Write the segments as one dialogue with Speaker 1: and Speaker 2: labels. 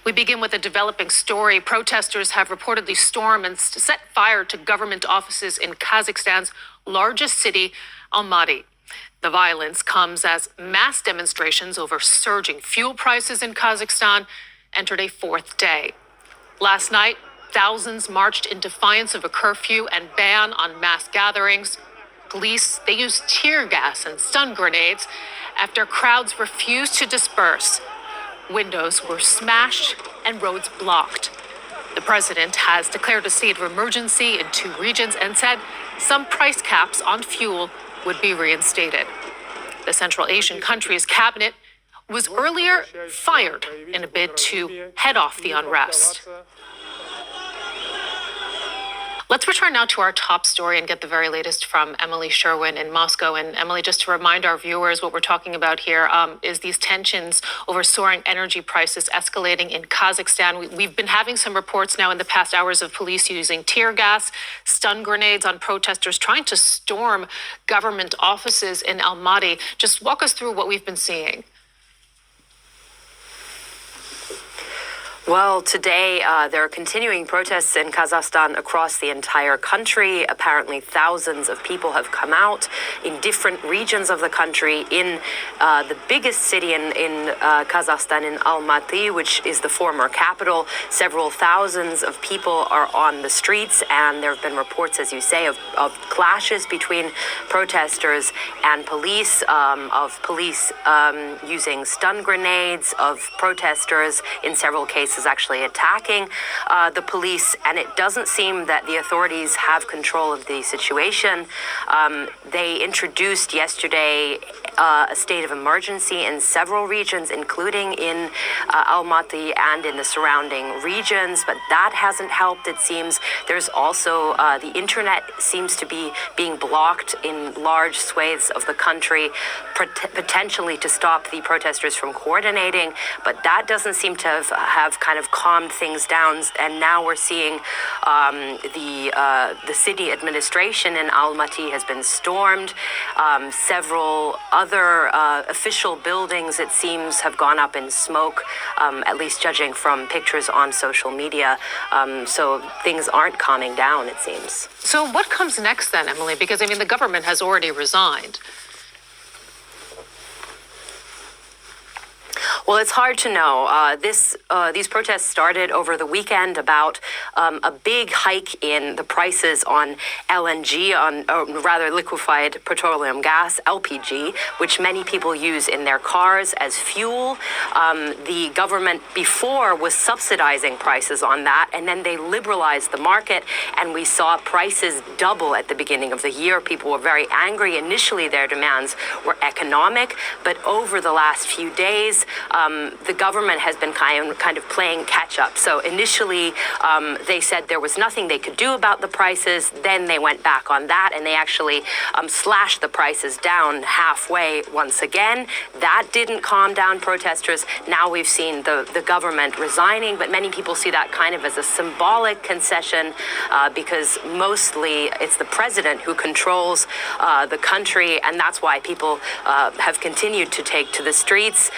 Speaker 1: We begin with a developing story. Protesters have reportedly stormed and set fire to government offices in Kazakhstan's largest city, Almaty. The violence comes as mass demonstrations over surging fuel prices in Kazakhstan entered a fourth day. Last night, thousands marched in defiance of a curfew and ban on mass gatherings. Police, they used tear gas and stun grenades after crowds refused to disperse. Windows were smashed and roads blocked. The president has declared a state of emergency in 2 regions and said some price caps on fuel would be reinstated. The Central Asian country's cabinet was earlier fired in a bid to head off the unrest. Let's return now to our top story and get the very latest from Emily Sherwin in Moscow. And Emily, just to remind our viewers, what we're talking about here is these tensions over soaring energy prices escalating in Kazakhstan. We've been having some reports now in the past hours of police using tear gas, stun grenades on protesters trying to storm government offices in Almaty. Just walk us through what we've been seeing.
Speaker 2: Well, today there are continuing protests in Kazakhstan across the entire country. Apparently, thousands of people have come out in different regions of the country. In the biggest city in Kazakhstan, in Almaty, which is the former capital, several thousands of people are on the streets, and there have been reports, as you say, of clashes between protesters and police, using stun grenades, of protesters in several cases actually attacking the police, and it doesn't seem that the authorities have control of the situation. They introduced yesterday a state of emergency in several regions, including in Almaty and in the surrounding regions, but that hasn't helped, it seems. There's also the internet seems to be being blocked in large swathes of the country, potentially to stop the protesters from coordinating, but that doesn't seem to have kind of calmed things down. And now we're seeing the city administration in Almaty has been stormed. Several other official buildings, it seems, have gone up in smoke, at least judging from pictures on social media. So things aren't calming down, it seems.
Speaker 1: So what comes next then, Emily? Because, I mean, the government has already resigned.
Speaker 2: Well, it's hard to know. These protests started over the weekend about a big hike in the prices on LNG, rather liquefied petroleum gas, LPG, which many people use in their cars as fuel. The government before was subsidizing prices on that, and then they liberalized the market, and we saw prices double at the beginning of the year. People were very angry. Initially, their demands were economic, but over the last few days, the government has been kind of playing catch up. So initially, they said there was nothing they could do about the prices. Then they went back on that, and they actually slashed the prices down halfway once again. That didn't calm down protesters. Now we've seen the government resigning, but many people see that kind of as a symbolic concession because mostly it's the president who controls the country, and that's why people have continued to take to the streets.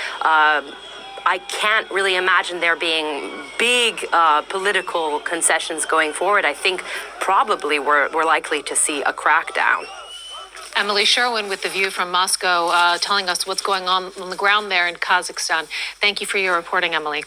Speaker 2: I can't really imagine there being big political concessions going forward. I think probably we're likely to see a crackdown.
Speaker 1: Emily Sherwin with The View from Moscow telling us what's going on the ground there in Kazakhstan. Thank you for your reporting, Emily.